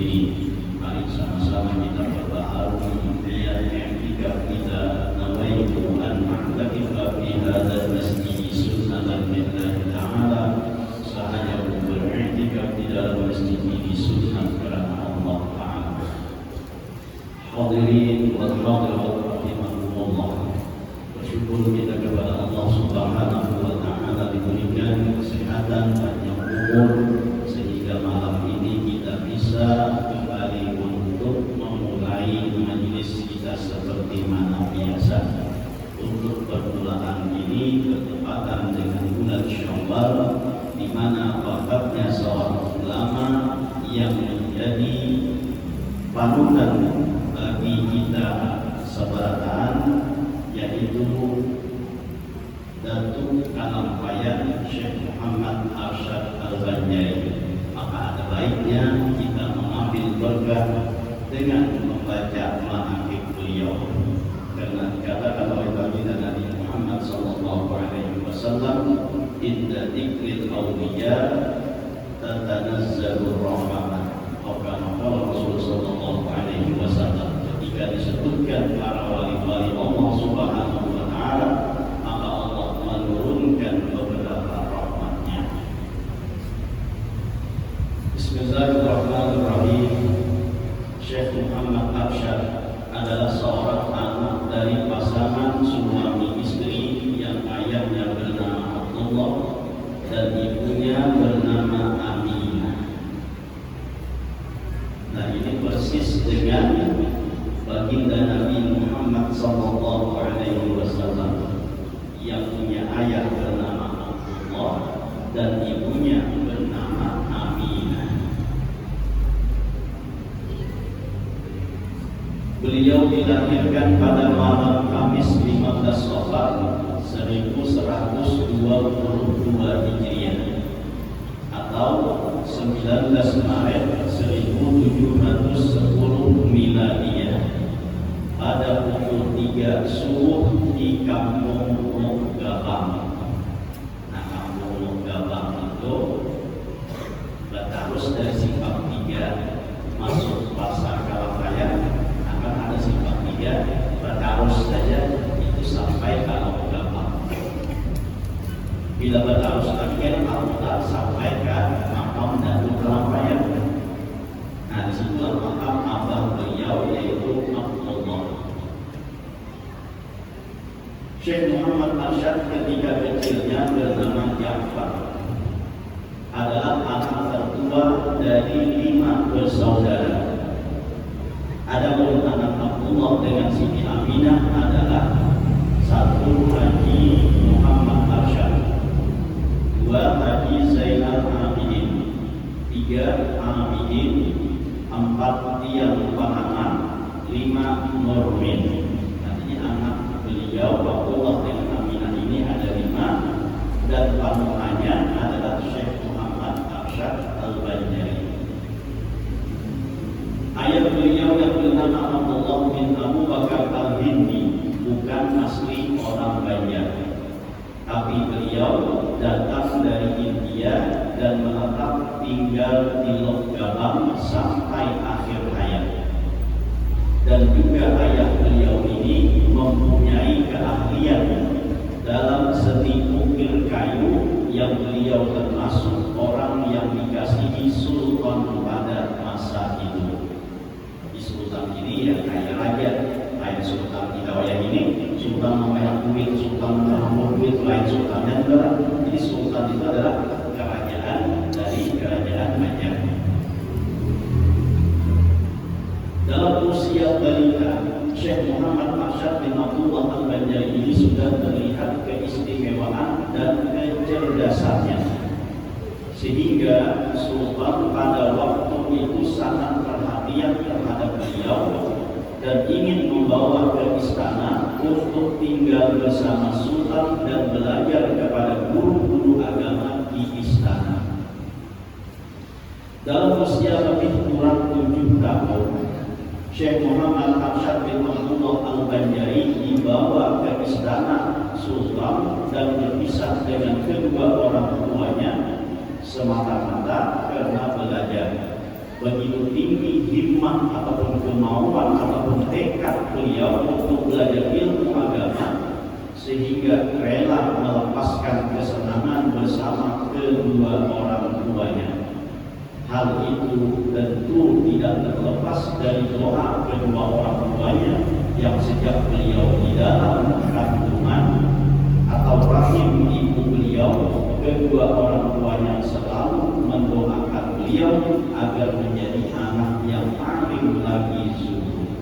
diri. Mari sama-sama kita berbaharui dengan i'tikaf kita. Nawaitu an a'takifa fi hadzal masjid sunnatan lillahi ta'ala. Saya beriktikaf di dalam masjid ini sunnah karena Allah Ta'ala. Hadirin wal hadirat rahimahumullah. Bersyukur kita kepada Allah Subhanahu wa Ta'ala diberikan kesehatan panjang umur sehingga malam ini kita bisa kembali untuk memulai majelis kita seperti mana biasa. Untuk permulaan ini bertepatan dengan bulan Syawal, di mana wafatnya seorang ulama yang menjadi panutan bagi kita seberataan, yaitu Datuk Kalampayan Syekh Muhammad Arsyad Al-Banjari. Maka ada baiknya kita mengambil berkah dengan membaca manaqib beliau, karena dikatakan oleh baginda Nabi Muhammad SAW, inda dzikril awliya tatanazzalur rahmah. Kata Rasulullah SAW, ketika disebutkan para wali-wali Allah Subhanahu wa Ta'ala, maka Allah menurunkan beberapa rahmatnya. Bismillahirrahmanirrahim. Syekh Muhammad Arsyad adalah seorang anak dari pasangan suami istri yang ayahnya bernama Abdullah dan ibunya bernama Aminah. Nah, ini persis dengan baginda Nabi Muhammad SAW yang punya ayah bernama Abdullah dan ibunya bernama Aminah. Beliau dilahirkan pada malam Kamis 15 Safar 1122 Hijriah atau 19 Maret 1710 Miladiyah pada pukul 3 subuh di Kampung Mugabang. Nah, Kampung Mugabang itu bertarus dari Simpang 3 masuk pasar Kalampayan. Akan ada Simpang 3, bertarus saja itu sampai Mugabang. Bila bertarus akhir Al-Mutar sampai ke makam Datuk Kalampayan. Nah, disitulah makam abah beliau yaitu Abdullah. Syekh Muhammad Arsyad ketika kecilnya bernama Ja'far, adalah anak tertua dari 5 bersaudara. Adapun anak Abdullah dengan Siti Aminah adalah 1 Haji Muhammad Arsyad, 2 Haji Zainal Abidin, 3 Abidin, 4 Tiang Pahaman, 5 Nurmin. Nanti anak beliau Abdullah dengan Aminah ini ada 5, dan panutannya adalah Syekh Muhammad Arsyad Al-Banjari. Ayah beliau yang bernama Abdullah bin Abu Bakar Al-Hindi bukan asli orang Banjar, tapi beliau datang dari India dan menetap tinggal di Mugabang sampai akhir hayat. Dan juga ayah beliau ini mempunyai keahlian dalam seni ukir kayu, yang beliau termasuk orang yang dikasihi sultan pada masa itu. Sultan ini yang kaya raja, lain sultan di Dawaya ini, sultan membayar duit, sultan mengambil duit, lain sultannya enggak. Jadi sultan itu adalah kerajaan dari kerajaan Majapahit. Dalam usia balita, Syekh Muhammad Arsyad bin Abdullah Al-Banjari ini sudah terlihat keistimewaan dan kecerdasannya, sehingga sultan pada waktu itu sangat perhatian terhadap beliau dan ingin membawa ke istana untuk tinggal bersama sultan dan belajar kepada guru-guru agama di istana. Dalam usia lebih kurang 7 tahun, Syekh Muhammad Arsyad bin Abdullah Al-Banjari dibawa ke istana sultan dan berpisah dengan kedua orang tuanya semata-mata karena belajar. begitu tinggi himmah ataupun kemauan ataupun tekad beliau untuk belajar ilmu agama, sehingga rela melepaskan kesenangan bersama kedua orang tuanya. Hal itu tentu tidak terlepas dari doa kedua orang tuanya yang sejak beliau di dalam kandungan atau rahim ibu beliau, kedua orang tuanya selalu mendoakan beliau agar menjadi anak yang paling lagi zuhud.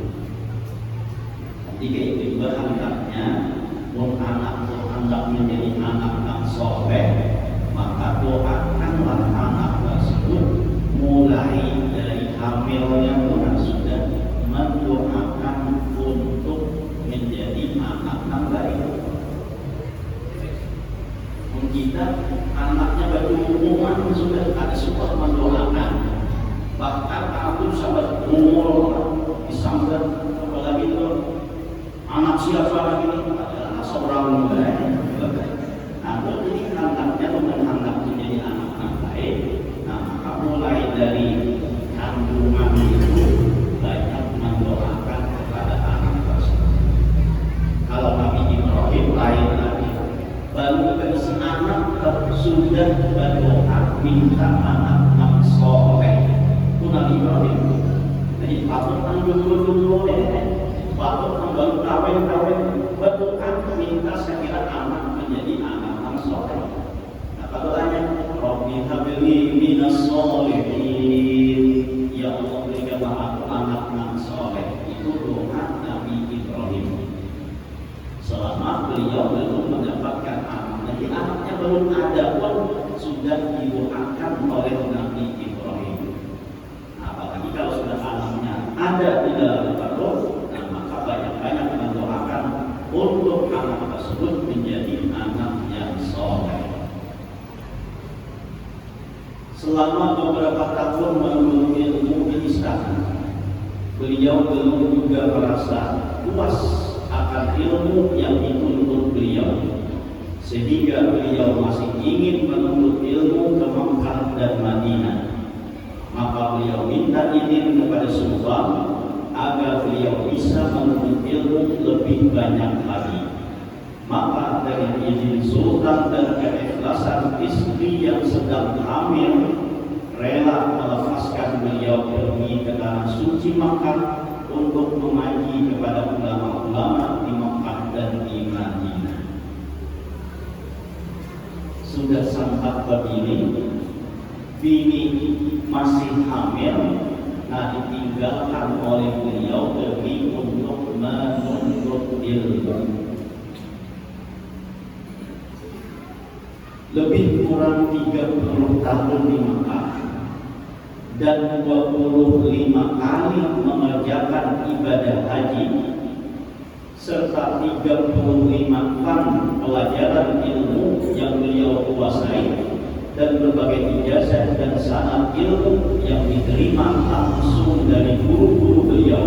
Jika itu berangkatnya, anak menjadi anak yang soleh, maka doakanlah anak tersebut mulai dari hamilnya pun sudah mendoakan untuk menjadi anak yang baik. Kita anaknya baru umuman sudah ada support mendoakan, bahkan aku sahabat umur disambut, apalagi itu anak siapa lagi adalah seorang baik. Nah, jadi anaknya bukan anak menjadi anak yang baik. Nah, maka mulai dari kandungan itu banyak mendoakan kepada anak tersebut. Kalau Nabi Ibrahim lain lagi, baru si anak sudah berdoa minta anak yang soleh. Itu Nabi Ibrahim. Jadi patut dulu patut baru kawin berdoa minta sekira anak menjadi anak yang soleh. Apa doanya? Rabbi habli minas sholihin. Ya Allah, berikanlah aku anak yang soleh. Itu doa Nabi Ibrahim. Selama beliau belum mendapatkan anak, jadi anaknya belum ada pun sudah didoakan oleh Nabi Ibrahim. Apalagi kalau sudah anaknya ada di dalam perut, maka banyak-banyak mendoakan untuk anak tersebut menjadi anak yang soleh. Selama beberapa tahun menuntut ilmu di istana, beliau belum juga merasa puas akan ilmu yang dituntut beliau, sehingga beliau masih ingin menuntut ilmu ke Makkah dan Madinah. Maka beliau minta izin kepada Sultan agar beliau bisa menuntut ilmu lebih banyak lagi. Maka dengan izin Sultan dan keikhlasan istri yang sedang hamil, rela melepaskan beliau pergi ke tanah suci Makkah untuk mengaji kepada ulama-ulama di Makkah dan di Madinah. Sudah sampai begini, bini masih hamil, nah ditinggalkan oleh beliau pergi untuk menuntut ilmu. Lebih kurang 30 tahun di Makkah dan 25 kali mengerjakan ibadah haji serta 35 fan pelajaran ilmu yang beliau kuasai dan berbagai ijazah dan sanad ilmu yang diterima langsung dari guru-guru beliau.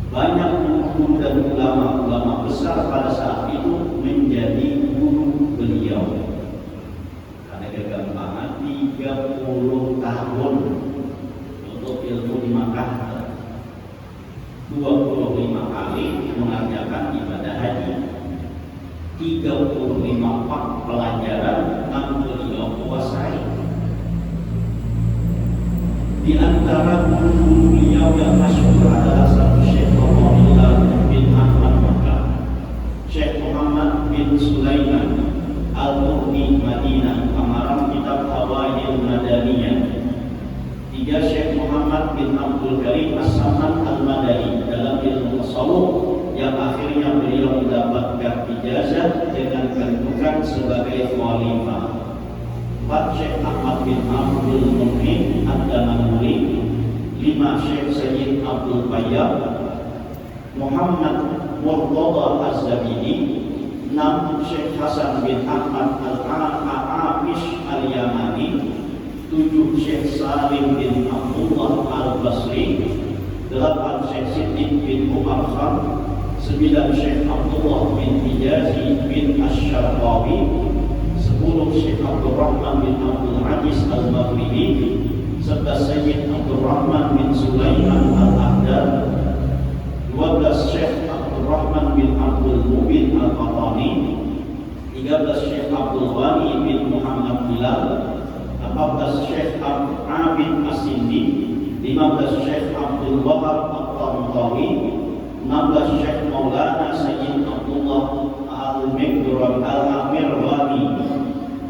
Banyak guru dan ulama-ulama besar pada saat itu menjadi guru beliau. Kegampangan 30 tahun untuk ilmu di Makkah, 25 kali mengerjakan ibadah haji, 35 pak pelajaran yang beliau kuasai. Di antara guru beliau yang masyhur adalah satu Syekh Muhammad bin Ahmad Makkah, Syekh Muhammad bin Sulaiman Al-Murni Madinah, pengarang kitab Hawaiyil Madaniyah. 3 Syekh Muhammad bin Abdul Karim As-Saman Al-Madani dalam ilmu tasawuf yang akhirnya beliau mendapatkan ijazah dengan kedudukan sebagai khalifah. 4 Syekh Ahmad bin Abdul Mumin Ad-Danamuri. 5 Syekh Sayyid Abdul Qayyam Muhammad Murtada Az-Zabidi. 6 Syekh Hasan bin Ahmad Al-A'amish Al-Yamani. 7 Syekh Salim bin Abdullah Al-Basri. 8 Syekh Siddiq bin Umar Khan. 9 Syekh Abdullah bin Hijazi bin Asy-Syarqawi. 10 Syekh Abdul Rahman bin Abdul Aziz Al-Maghribi serta Sayyid Abdul Abdul Ghani bin Muhammad Bilal, 14 Syekh Abid As-Sindi, 15 Syekh Abdul Wahab At-Tantawi, 16 Syekh Maulana Sayyid Abdullah Al-Mikdurani Al-Amirwani,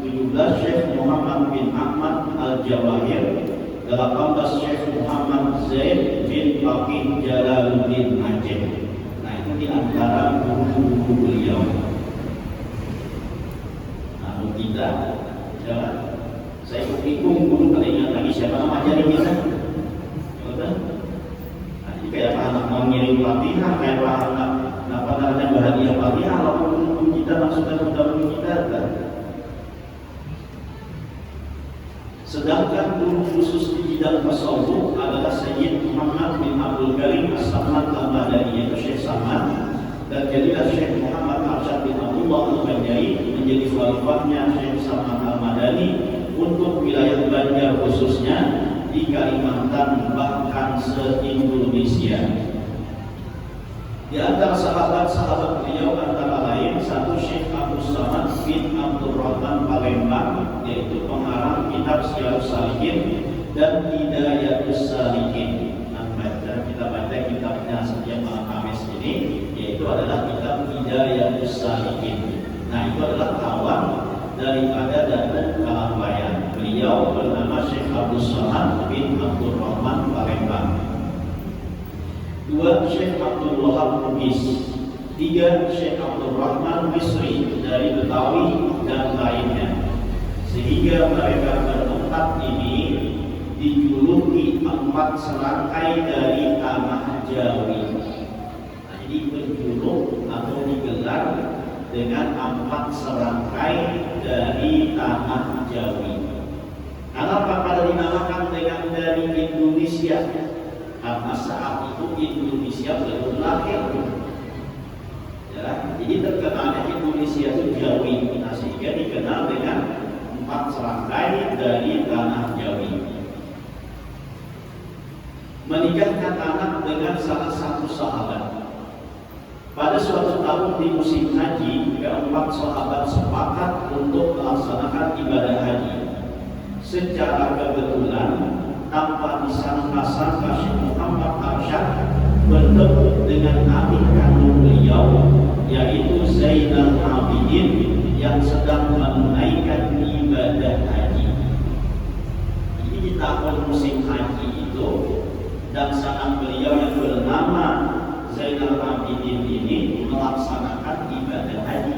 17 Syekh Muhammad bin Ahmad Al-Jawahir, 18 Syekh Muhammad Zaid bin Faqih Jalaluddin Aceh. Nah, itu di antara guru-guru beliau. Nah, kita jalan. Saya bingung guru kalau ingat lagi siapa nama ajarin kita. Betul? Nah, jadi kayak anak mau ngirim Fatihah, kayak anak apa namanya bahagia Fatihah, kalau guru kita langsung guru kita kan. Sedangkan guru khusus di bidang tasawuf adalah Sayyid Muhammad bin Abdul Karim As-Samad Al-Madani, yaitu Syekh Samad, dan jadilah Syekh Muhammad Arsyad bin Abdullah Al-Banjari menjadi khalifahnya Syekh Samad Al-Madani untuk wilayah Banjar khususnya di Kalimantan bahkan se-Indonesia. Di antara sahabat-sahabat beliau antara lain satu Syekh Abdul Samad bin Abdul Rahman Palembang, yaitu pengarang kitab Syiarus Salikin dan Hidayatus Salikin. Nah, kita baca kitabnya setiap malam Kamis ini, yaitu adalah kitab Hidayatus Salikin. Nah, itu adalah kawan daripada Datuk Kalambayan. Beliau bernama Syekh Abdul Samad bin Abdul Rahman Palembang. 2 Syekh Abdul Wahab Bugis, 3 Syekh Abdul Rahman Misri dari Betawi dan lainnya, sehingga mereka berempat ini dijuluki 4 serangkai dari tanah Jawi. Nah, jadi berjuluk atau digelar dengan 4 serangkai dari tanah Jawi. Kenapa pada dinamakan dengan dari Indonesia? Karena saat itu Indonesia belum lahir, ya, jadi terkenalnya Indonesia itu Jawi, nah, sehingga dikenal dengan 4 serangkai dari tanah Jawi. Menikahkan anak dengan salah satu sahabat. Pada suatu tahun di musim haji, keempat sahabat sepakat untuk melaksanakan ibadah haji. Secara kebetulan, tanpa disangka-sangka Syekh Muhammad Arsyad bertemu dengan adik kandung beliau, yaitu Zainal Abidin, yang sedang menunaikan ibadah haji. Ini di tahun musim haji itu, dan sanak beliau yang bernama Zainal Abidin ini melaksanakan ibadah haji.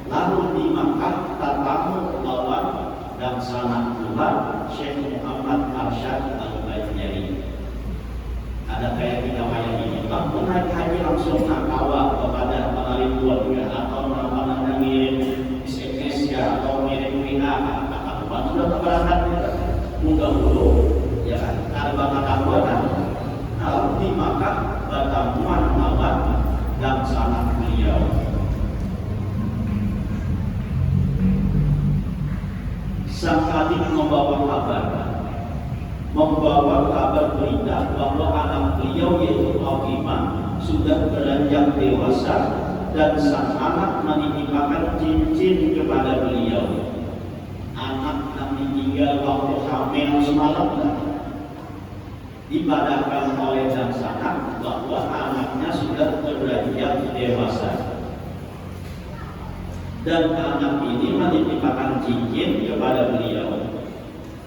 Lalu di Makkah tatamu lawan dan sanak pula Syekh Muhammad Arsyad Al-Banjari. Ada kayak kita wayang ini, waktu naik haji langsung akawa kepada melalui keluarga atau mana ngirim SMS ya atau ngirim WA, akawa sudah keberatan mudah dulu, ya kan? Ada akawa kan? Lalu di Makkah bertemuan lawan dan sanak beliau. Sang adik membawa kabar berita bahwa anak beliau yaitu Fatimah sudah beranjak dewasa dan sang anak menitipkan cincin kepada beliau. Anak yang ditinggal waktu hamil semalam dipadahkan oleh sang anak bahwa anaknya sudah beranjak dewasa. Dan anak ini menitipkan cincin kepada beliau.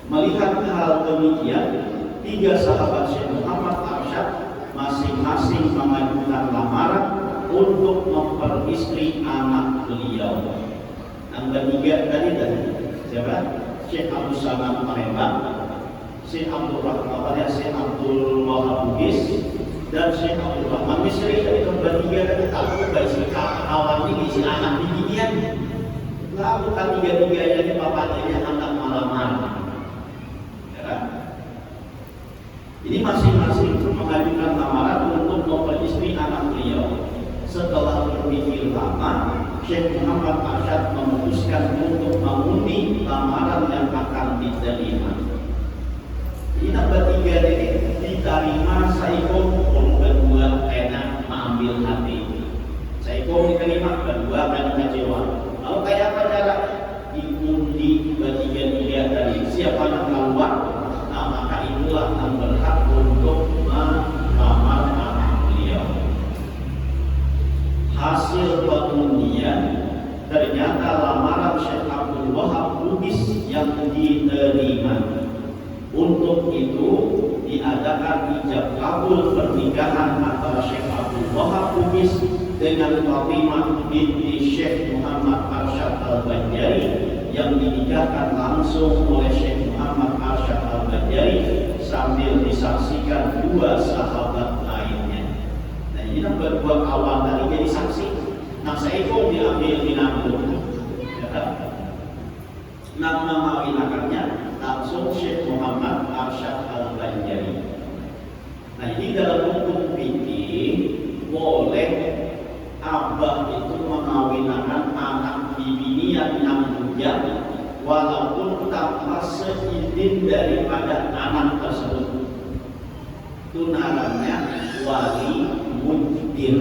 Melihat hal demikian, 3 sahabat Syekh Muhammad Arsyad masing-masing mengajukan lamaran untuk memperistri anak beliau. Yang ketiga tadi siapa? Syekh Abdul Samad Palembang, Syekh Abdul Rahman, Syekh Abdul Wahab Bugis, dan Syekh Abdul Rahman Misri. Itu bertiga tadi tahu bagi awal ini isi anak didikan. Lalu kan 3-3 ini bapaknya anak malam-malam. Jadi masing-masing mengajukan lamaran untuk memperistri anak beliau. Setelah berpikir lama, Syekh Muhammad Arsyad memutuskan untuk mengundi lamaran yang akan diterima. Ini bertiga ini diterima Saikom, kedua enak mengambil hati. Saikom diterima, kedua enak kecewa. Lalu kayak apa cara? ketiga dilihat dari siapa yang keluar, nah maka itulah yang berhak untuk melamar anak beliau. Hasil pengundian, ternyata lamaran Syekh Abdul Wahab Lubis yang diterima. Untuk itu diadakan ijab kabul pernikahan antara Syekh Abdul Wahab Lubis dengan Fatimah binti Syekh Muhammad Arsyad Al-Banjari yang dinikahkan langsung oleh Syekh Muhammad Arsyad Al-Banjari sambil disaksikan dua sahabat lainnya. Nah ini kan berdua kawan tadi jadi saksi. Nah seekor diambil dinambung, nama mawinakannya langsung Syekh Muhammad Arsyad Al-Banjari. Nah ini dalam hukum fikih boleh abah itu mengawinkan anak bibinian yang bujang walaupun tanpa seizin daripada anak tersebut. Itu namanya wali mujbir.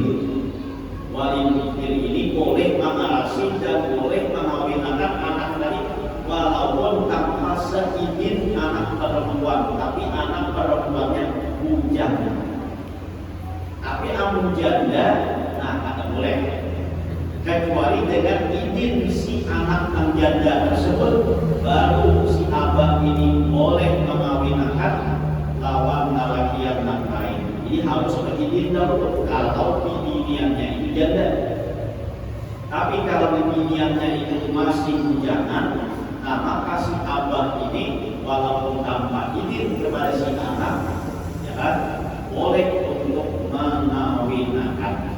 Wali mujbir ini boleh mengarasi dan boleh mengawinkan anak dari walaupun tanpa seizin anak perempuan, tapi anak perempuannya bujang. Tapi amun janda, nah tidak boleh, kecuali dengan izin si anak yang janda tersebut, baru si abah ini boleh mengawinkan lawan lelaki yang lain. Jadi harus berizin dulu kalau bibiniannya itu janda. Tapi kalau bibiniannya itu masih bujangan, nah maka si abah ini walaupun tanpa izin kepada si anak, ya kan, boleh untuk mengawinkan.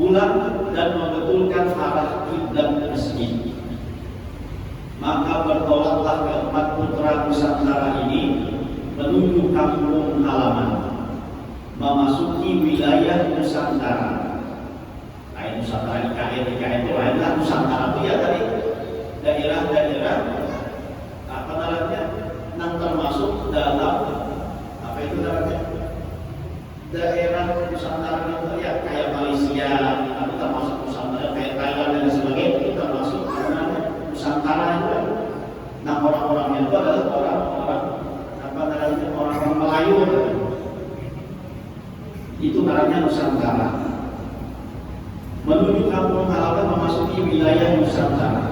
Pulang dan membetulkan arah kiblat masjid. Maka bertolaklah keempat putra Nusantara ini menuju kampung halaman, memasuki wilayah Nusantara. Nah, Nusantara IKN itu lainlah. Nusantara itu ya tadi daerah-daerah apa namanya yang termasuk dalam apa itu namanya daerah Nusantara itu ya kayak Malaysia, tapi termasuk Nusantara kayak Thailand dan sebagainya, itu termasuk Nusantara itu. Nah orang-orangnya itu adalah orang-orang apa namanya orang-orang Melayu, itu namanya Nusantara. Menuju kampung halaman memasuki wilayah Nusantara.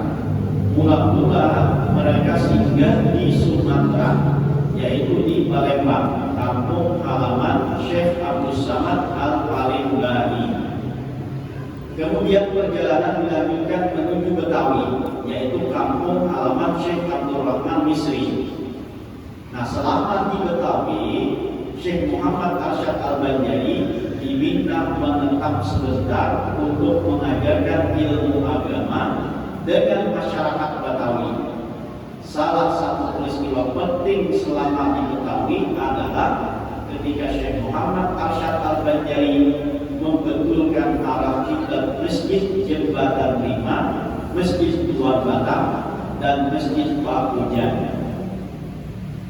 Mula-mula mereka singgah di Sumatera, yaitu di Palembang, kampung halaman Syekh Abdul Samad Al-Palembang. Kemudian perjalanan dilanjutkan menuju Betawi, yaitu kampung halaman Syekh Abdul Rahman Misri. Nah, selama di Betawi, Syekh Muhammad Arsyad Al-Banjari diminta menetap sebentar untuk mengajarkan ilmu agama dengan masyarakat Betawi. Salah satu peristiwa penting selama di Betawi adalah ketika Syekh Muhammad Arsyad Al-Banjari membetulkan arah kiblat Masjid Jembatan 5, Masjid Tuan Batam, dan Masjid Pak Hujan.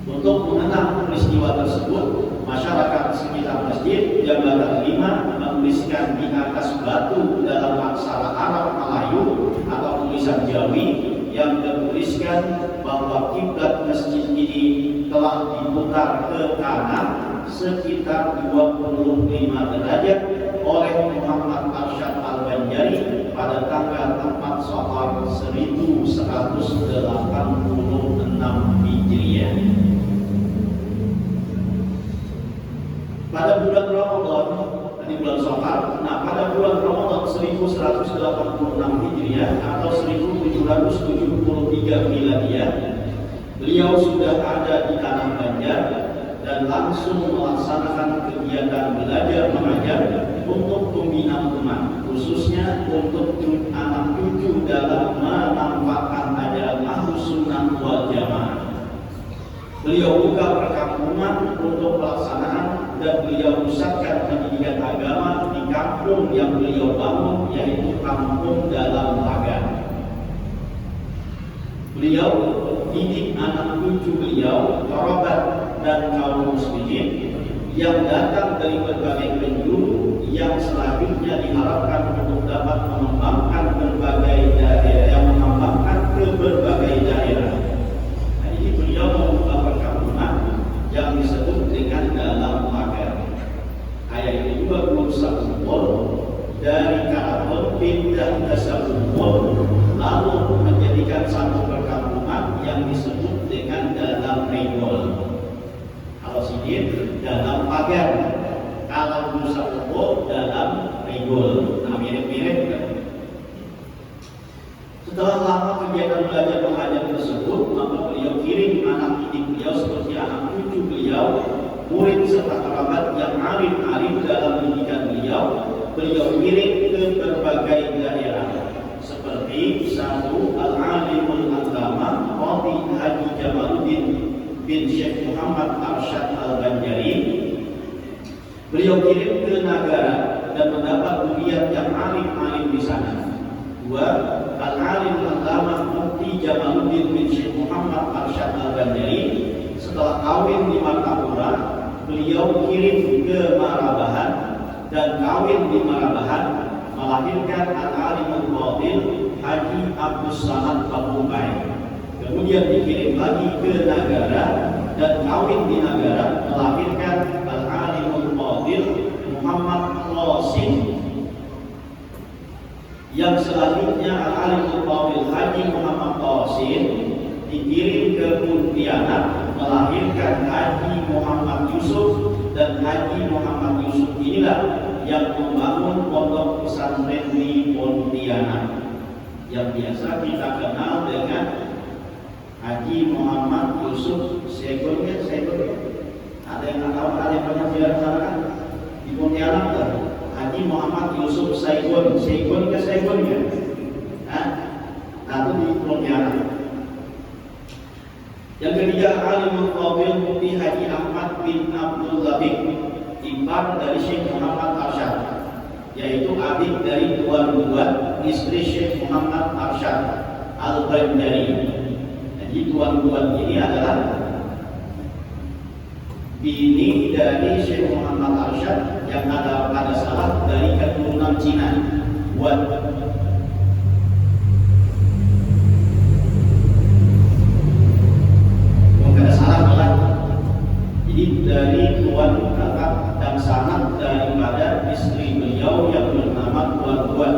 Untuk mengenang peristiwa tersebut, masyarakat sekitar Masjid Jembatan 5 menuliskan di atas batu dalam aksara Arab Melayu atau tulisan Jawi yang bertuliskan bahwa kiblat masjid ini telah diputar ke kanan sekitar 25 derajat oleh Muhammad Arsyad Al-Banjari pada tanggal 4 Safar 1186 Hijriah. Pada bulan Ramadan, di bulan Safar, nah pada bulan Ramadan 1186 Hijriah atau 1773 Miladiyah, beliau sudah ada di tanah Banjar dan langsung melaksanakan kegiatan belajar mengajar untuk pembina umat, khususnya untuk anak cucu dalam menampakkan ajaran Ahlus Sunnah wal Jamaah. Beliau buka perkampungan untuk pelaksanaan dan beliau pusatkan pendidikan agama di kampung yang beliau bangun, yaitu kampung dalam Lagan. Beliau didik anak cucu beliau, kerabat dan kaum muslimin yang datang dari berbagai penjuru yang selanjutnya diharapkan untuk dapat mengembangkan berbagai daerah, yang mengembangkan ke berbagai daerah. Nah, ini beliau membuka perkampungan yang disebut dengan dalam pagar. Ayat ini juga berusaha kumpul dari karaton pindah ke kumpul, lalu menjadikan satu perkampungan yang disebut dengan dalam regol. Kalau sidin dalam pagar, kalau berusaha kumpul dalam regol. Nah, mirip-mirip kan? Setelah lama kegiatan belajar mengajar tersebut, maka beliau kirim anak didik beliau seperti anak cucu beliau, murid serta kerabat yang alim-alim dalam pendidikan beliau. Beliau kirim ke berbagai daerah seperti satu Al-Alimul Agama Qadhi Haji Jamaluddin bin Syekh Muhammad Arsyad Al-Banjari. Beliau kirim ke Nagara dan mendapat zuriat yang alim-alim di sana. Dua, Al-Alim Al-Allamah Mufti Jamaluddin bin Syekh Muhammad Arsyad Al-Banjari. Setelah kawin di Martapura, beliau kirim ke Marabahan dan kawin di Marabahan melahirkan Al-Alimul Fadil Haji Abdus Samad Pakumbai. Kemudian dikirim lagi ke Nagara dan kawin di Nagara melahirkan Al-Alimul Fadil Muhammad Qasim. Yang selanjutnya Al-Alimul Fadil Haji Muhammad Qasim dikirim ke Pontianak melahirkan Haji Muhammad Yusuf, dan Haji Muhammad Yusuf inilah yang membangun pondok pesantren di Pontianak yang biasa kita kenal dengan Haji Muhammad Yusuf Segon. Ada yang nggak tahu, ada yang pernah tidak sana kan? Di Pontianak kan? Haji Muhammad Yusuf Segon ya? Nah, itu di Pontianak. Yang ketiga, Alimul Fadil Mufti Haji Ahmad bin Abdul Labib, ipar dari Syekh Muhammad Arsyad, yaitu adik dari tuan-tuan istri Syekh Muhammad Arsyad Al-Banjari. Jadi tuan-tuan ini adalah bini dari Syekh Muhammad Arsyad yang ada salah dari keturunan Cina. Buat ada salah malah. Jadi dari tuan kakak dan sanad daripada istri beliau yang bernama tuan-tuan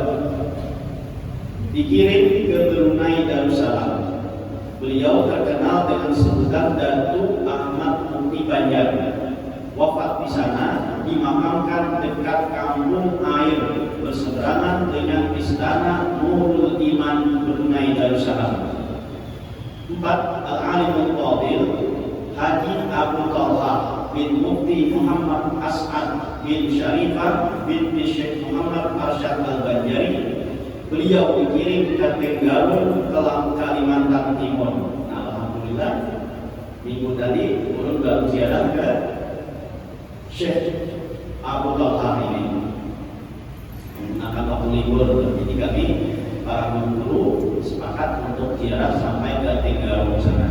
dikirim ke Brunei Darussalam. Beliau terkenal dengan sebutan Datuk Ahmad Mufti Banjar. Wafat di sana, dimakamkan dekat kampung air berseberangan dengan istana Nurul Iman Brunei Darussalam. 4. Al-Alimul Fadil Haji Abu Talha bin Mufti Muhammad As'ad bin Syarifah bin Syekh Muhammad Arsyad Al-Banjari. Beliau dikirim ke Tenggarong, Kalimantan Timur. Nah, alhamdulillah minggu tadi turun baru ziarah ke Syekh Abu Talha ini. Akan waktu libur, jadi kami para guru sepakat untuk ziarah sampai ke Tenggarong sana.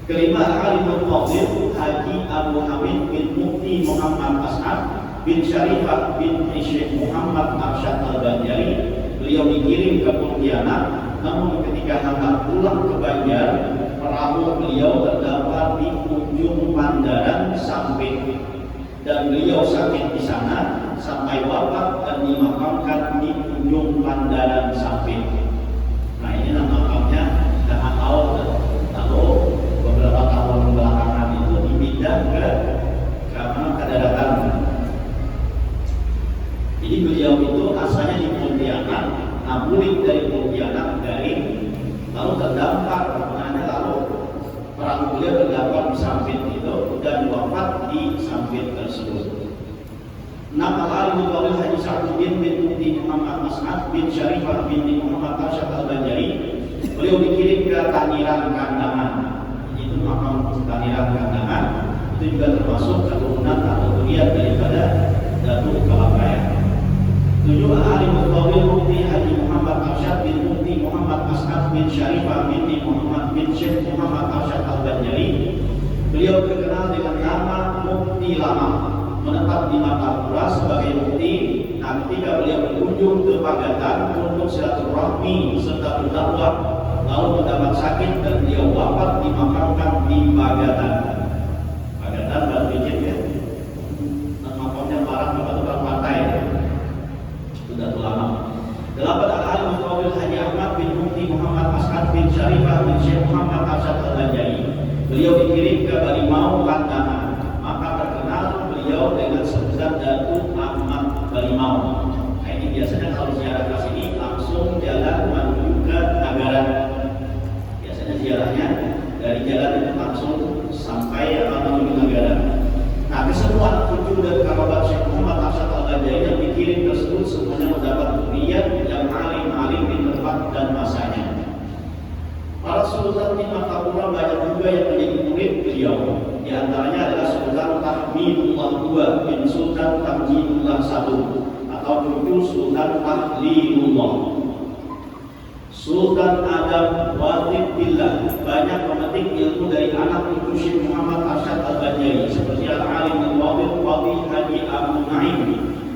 Kelima, Alimul Fadil Haji Abu Hamid bin Mufti Muhammad As'ad bin Syarifah bin Syekh Muhammad Arsyad Al-Banjari. Beliau dikirim ke Pontianak, namun ketika hendak pulang ke Banjar, perahu beliau terdampar di ujung Pandaran Sampit, dan beliau sakit di sana sampai wafat dan dimakamkan di ujung Pandaran Sampit. Nah, ini makamnya dah tahun lalu, beberapa tahun belakangan itu dipindah ke daratan. Jadi beliau itu asalnya di Pontianak, nabulik dari Pontianak lalu terdampar, lalu perahu beliau terdampar di Sampit itu dan wafat di Sampit tersebut. Nama Alimul Fadil Haji Sa'duddin bin Mufti Muhammad As'ad bin Syarifah bin Muhammad Arsyad Al-Banjari. Beliau dikirim ke Tangerang Kandangan. Itu makam Tangerang Kandangan. Itu juga termasuk keturunan atau zuriat daripada Datuk Kalapaya. 7. Alimul Fadil Mufti Haji Muhammad Arsyad bin Mufti Muhammad As'ad bin Syarifah bin Muhammad bin Syekh Muhammad Arsyad Al-Banjari. Beliau terkenal dengan nama Mufti Lama, menetap di Martapura sebagai mufti. Nah, ketika beliau berkunjung ke Pagatan untuk silaturahmi serta berdakwah, lalu mendapat sakit dan beliau wafat dimakamkan di Pagatan. Pagatan Batu Icin ya. Makamnya parah batu-batu pantai. Sudah lama. 8 Al-Alim Fadil Haji Ahmad bin Mufti Muhammad As'ad bin Syarifah bin Syekh Muhammad Arsyad Al-Banjari. Beliau dikirim ke Balimau, Pantangan. Maka terkenal beliau dengan sebutan Datuk Ahmad Balimau. Nah, ini biasanya kalau ziarah ke sini langsung jalan menuju ke Nagaran. Biasanya ziarahnya dari jalan itu langsung sampai menuju Nagaran. Nah, kesemua cucu dan kerabat Syekh Muhammad Arsyad Al-Banjari yang dikirim tersebut semuanya mendapat kuliah yang alim-alim di tempat dan masanya. Para sultan di Martapura banyak juga yang menjadi murid beliau. Di antaranya adalah Sultan Tahmidullah II bin Sultan Tamjidullah I atau cucu Sultan Tahlilullah. Sultan Adam Watib Billah banyak memetik ilmu dari anak cucu Syekh Muhammad Arsyad Al-Banjari seperti Al-Alim Al-Fadil Fadil Haji Abu Naim,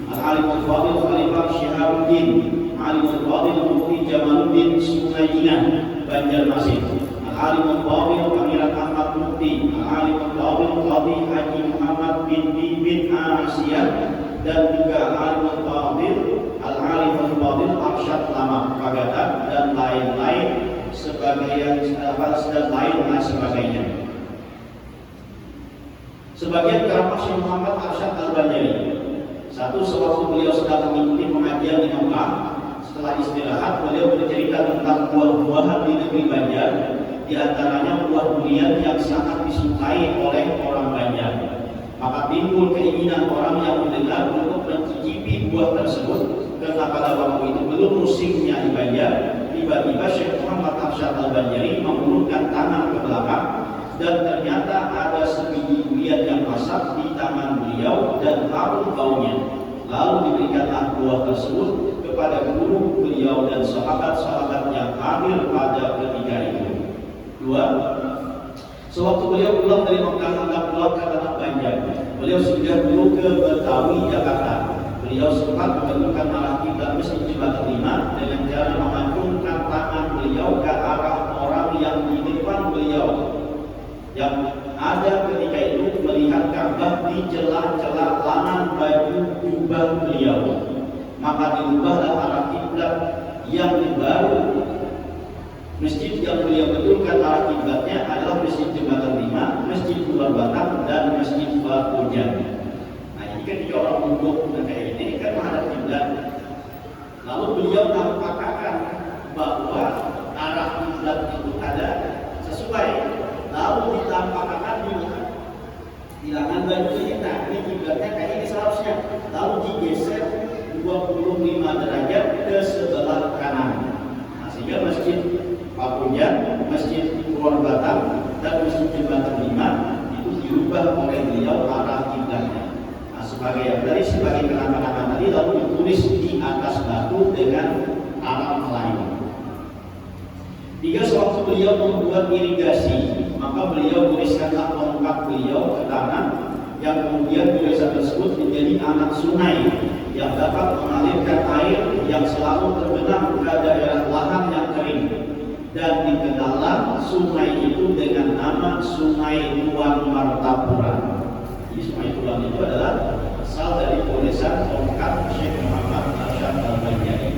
Al-Alim Al-Fadil Khalifah Syihabuddin, Al-Alim Al-Fadil Mufti Jamaluddin Sunaijinah Banjarmasin, Al-Alim Al-Fadil Pangeran Ahmad Mufti, Al-Alim Al-Fadil Qadi Haji Muhammad bin Asiyah, dan juga Al-Alim Al-Fadil Al-Fadil Arsyad Lama Pagatan dan lain-lain sebagainya. Sebagian kerabat Syekh Muhammad Arsyad Al-Banjari. Satu, sewaktu beliau sedang mengikuti pengajian di Mekah, setelah istirahat beliau bercerita tentang buah-buahan di negeri Banjar, di antaranya buah durian yang sangat disukai oleh orang Banjar. Maka timbul keinginan orang yang mendengar untuk mencicipi buah tersebut, karena pada waktu itu belum musimnya di Banjar. Tiba-tiba Syekh Muhammad Arsyad Al-Banjari mengulurkan tangan ke belakang dan ternyata ada sebiji durian yang masak di tangan beliau dan harum baunya. Lalu diberikanlah buah tersebut kepada guru beliau dan sahabat-sahabat yang hadir pada ketika itu. 2. Sewaktu beliau pulang dari Mekah hendak pulang ke tanah Banjar, beliau singgah dulu ke Betawi, Jakarta. Beliau sempat menentukan arah kiblat Masjid Jembatan 5 dengan cara mengacungkan tangan beliau ke arah orang yang di depan beliau, yang ada ketika itu melihat Ka'bah di celah-celah lengan baju jubah beliau. Maka diubahlah arah kiblat yang baru. Masjid yang beliau betulkan arah kiblatnya adalah Masjid Jembatan 5, Masjid Luar Batang, dan Masjid Batujan. Nah, ini ketika orang duduk kayak ini kan menghadap kiblat. Lalu beliau menampakkan bahwa arah kiblat itu ada sesuai. Lalu ditampakkan di lengan baju kita, ini kiblatnya kayak ini seharusnya. Lalu digeser 25 derajat ke sebelah kanan. Nah, sehingga Masjid Pakujan, Masjid Luar Batang, dan Masjid Jembatan 5 itu diubah oleh beliau arah kiblatnya. Nah, sebagai kenangan tadi lalu ditulis di atas batu dengan Arab Melayu. 3. Sewaktu beliau membuat irigasi, maka beliau tuliskanlah tongkat beliau ke tanah, yang kemudian tulisan tersebut menjadi anak sungai yang dapat mengalirkan air yang selalu terbenam ke daerah lahan yang kering, dan dikenallah sungai itu dengan nama Sungai Tuan Martapura. Jadi Sungai Tuan itu adalah asal dari tulisan tongkat Syekh Muhammad Arsyad Al-Banjari.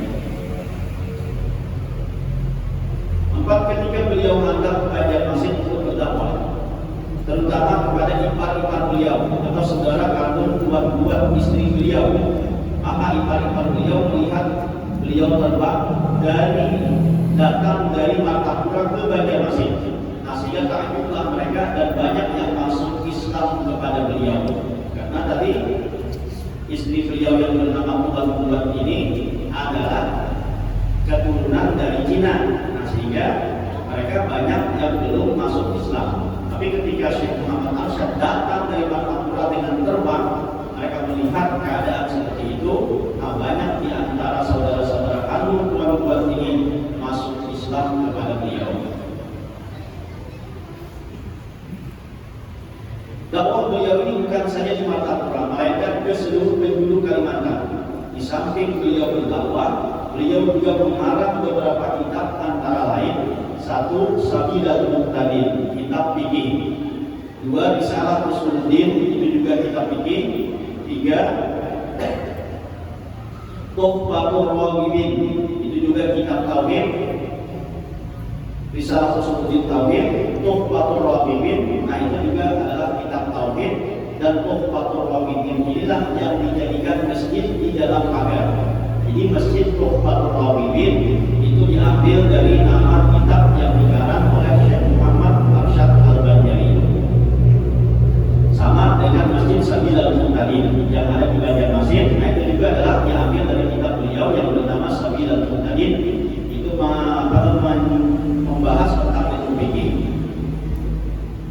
4. Ketika beliau hendak Banjarmasin untuk berdakwah, terutama kepada ipar-ipar beliau atau saudara kandung buah-buah istri beliau, maka ipar-ipar beliau melihat beliau terbang datang dari Martapura ke Banjarmasin. Nah, sehingga takjublah mereka dan banyak yang masuk Islam kepada beliau, karena tadi istri beliau yang bernama buah-buah ini adalah keturunan dari Cina. Nah, sehingga mereka banyak yang belum masuk Islam. Tapi ketika Syekh Muhammad Arsyad datang dari Martapura dengan terbang, mereka melihat keadaan seperti itu. Nah, banyak di antara saudara-saudara kandung buah-buah ini masuk Islam kepada beliau. bukan saja di Martapura, melainkan ke seluruh penjuru Kalimantan. Di samping beliau berdakwah, beliau juga mengarang beberapa kitab, antara lain: 1. Sabilatul Muqtadin, kitab fikih; 2. Risalah Usuluddin, itu juga kitab fikih; 3. Tuhfatul Raghibin, itu juga kitab tauhid. Risalah Usuluddin tauhid, Tuhfatul Raghibin, nah itu juga adalah kitab tauhid. Dan Tuhfatul Raghibin inilah yang dijadikan masjid di dalam pagar. Jadi masjid Tuhfatul Raghibin itu diambil dari nama kitab yang dikarang oleh Syekh Muhammad Arsyad Al-Banjari. Sama dengan Masjid Sabilatul Muqtadin yang ada di Banjarmasin, nah itu juga adalah diambil dari kitab beliau yang bernama Sabilatul Muqtadin. Itu membahas tentang ilmu fikih.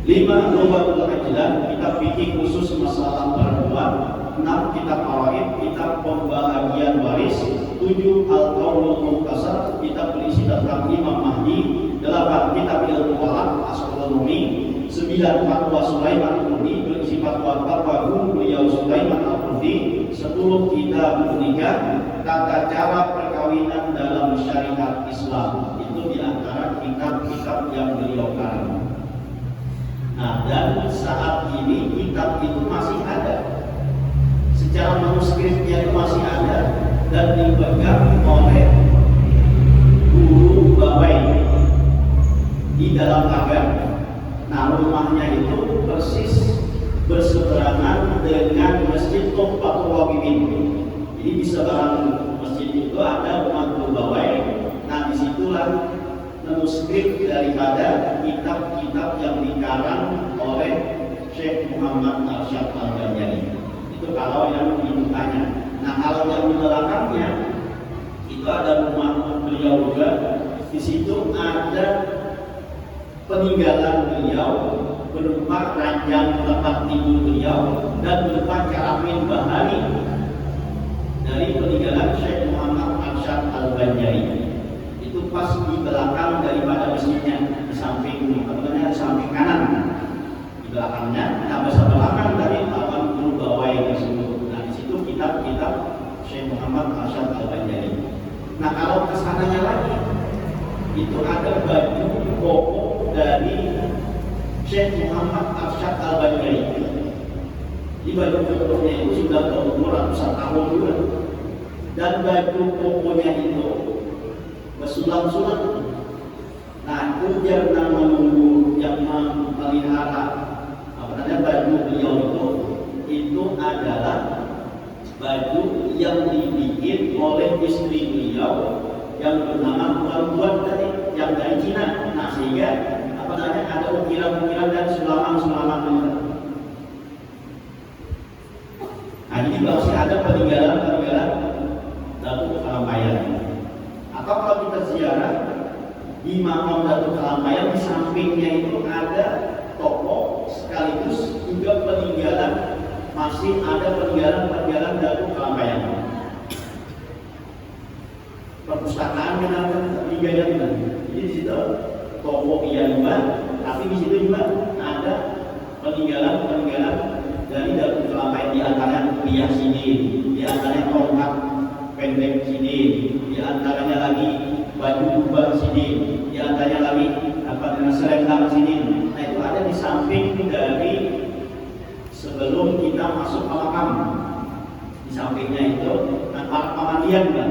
5. Lubatul Ajlan, kitab fikih khusus masalah perempuan. 6. Kitab Faraid, kitab pembahagian waris. 7. Al-Qaulul Mukhtasar, kitab berisi tentang Imam Mahdi. 8. Kitab Ilmu Falak, astronomi. 9. Fatwa Sulaiman Al-Qurdi, berisi fatwa guru beliau Sulaiman Al-Qurdi. 10. Kitab Nikah, tata cara perkawinan dalam syariat Islam. Itu diantara kitab-kitab yang beliau karang. Nah, dan saat ini kitab itu masih ada, secara manuskripnya itu masih ada dan dipegang oleh guru bawai di dalam pagar. Nah, rumahnya itu persis berseberangan dengan Masjid Tuhfatul Raghibin. Jadi di seberang masjid itu ada rumah guru bawai. Nah, disitulah manuskrip daripada kitab-kitab yang dikarang oleh Syekh Muhammad Arsyad Al-Banjari. Itu kalau yang di mukanya. Nah, kalau yang di belakangnya itu ada rumah beliau juga. Di situ ada peninggalan beliau berupa ranjang tempat tidur beliau dan berupa cermin bahari dari peninggalan Syekh Muhammad Arsyad Al-Banjari. Itu pas di belakang daripada masjidnya, di samping kanan, di belakangnya. Nah, belakang dari lawan guru bawai tersebut. Nah, di situ kitab-kitab Syekh Muhammad Arsyad Al-Banjari. Nah, kalau kesananya lagi, itu ada baju koko dari Syekh Muhammad Arsyad Al-Banjari. Di baju kokonya itu sudah berumur ratusan tahun juga. Dan baju kokonya itu bersulam-sulam. Nah, ujar nama guru yang memelihara baju beliau itu adalah baju yang dibikin oleh istri beliau yang bernama Tuan tadi, yang dari Cina. Nah, sehingga ada ukiran-ukiran dan sulaman-sulaman. Nah, jadi masih ada peninggalan-peninggalan Datuk Kalampayan. Atau kalau kita ziarah di makam Datuk Kalampayan, di sampingnya itu ada toko sekaligus juga peninggalan, masih ada peninggalan Datuk Kalampayan. Perpustakaan kenapa digaya juga. Jadi di situ toko iya juga, tapi di situ juga ada peninggalan dari Datuk Kalampayan, di antaranya kuliah sini, di antaranya tongkat pendek sini, di antaranya lagi baju kubah sini, di antaranya lagi selendang sini. Nah, itu ada di samping dari sebelum kita masuk ke makam. Di sampingnya itu pemandian kan.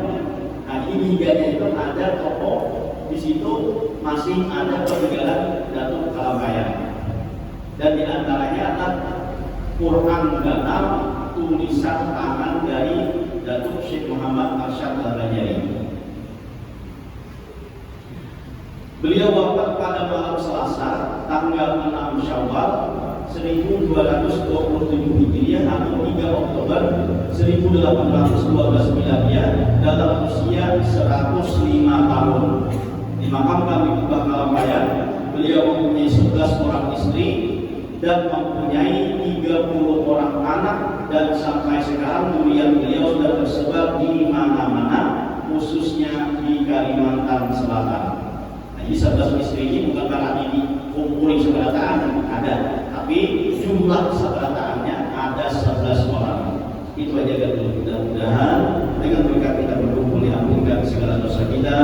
Nah, ini hingga itu ada toko, di situ masih ada peninggalan Datuk Kalampayan. Dan di antaranya ada Quran ganal tulisan tangan dari Datuk Syekh Muhammad Arsyad Al-Banjari. Beliau wafat pada malam Selasa tanggal 6 Syawal 1227 Hijriah atau 3 Oktober 1812 Miladiah dalam usia 105 tahun. Dimakamkan di Kubah Kalampayan. Beliau mempunyai 11 orang istri dan mempunyai 30 orang anak, dan sampai sekarang zuriat beliau sudah tersebar di mana-mana, khususnya di Kalimantan Selatan. Nah, ini 11 istri ini bukan karena ini kumpulin seberataannya, ada, tapi jumlah seberataannya 11 orang. Itu aja kan dulu. Mudah-mudahan dengan berkat kita berkumpul diampunkan segala dosa kita,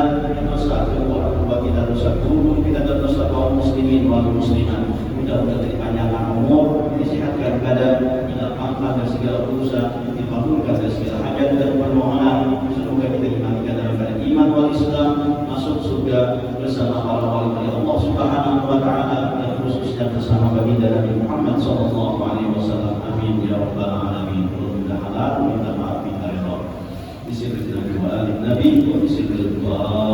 dosa kedua orang tua kita, dosa guru kita, dan dosa kaum muslimin wal muslimat. Mudah-mudahan dipanjangkan umur, disehatkan badan, dilapangkan dari segala urusan, dikabulkan dari segala hajat dan permohonan. Semoga kita imankan dalam keadaan iman wal Islam, masuk surga bersama para wali Allah Subhanahu wa taala, dan khususnya bersama baginda Nabi Muhammad sallallahu alaihi wasallam. Amin ya rabbal alamin. Halal minta maaf minta redha. Bismillahirrahmanirrahim. Nabi wa bismillah.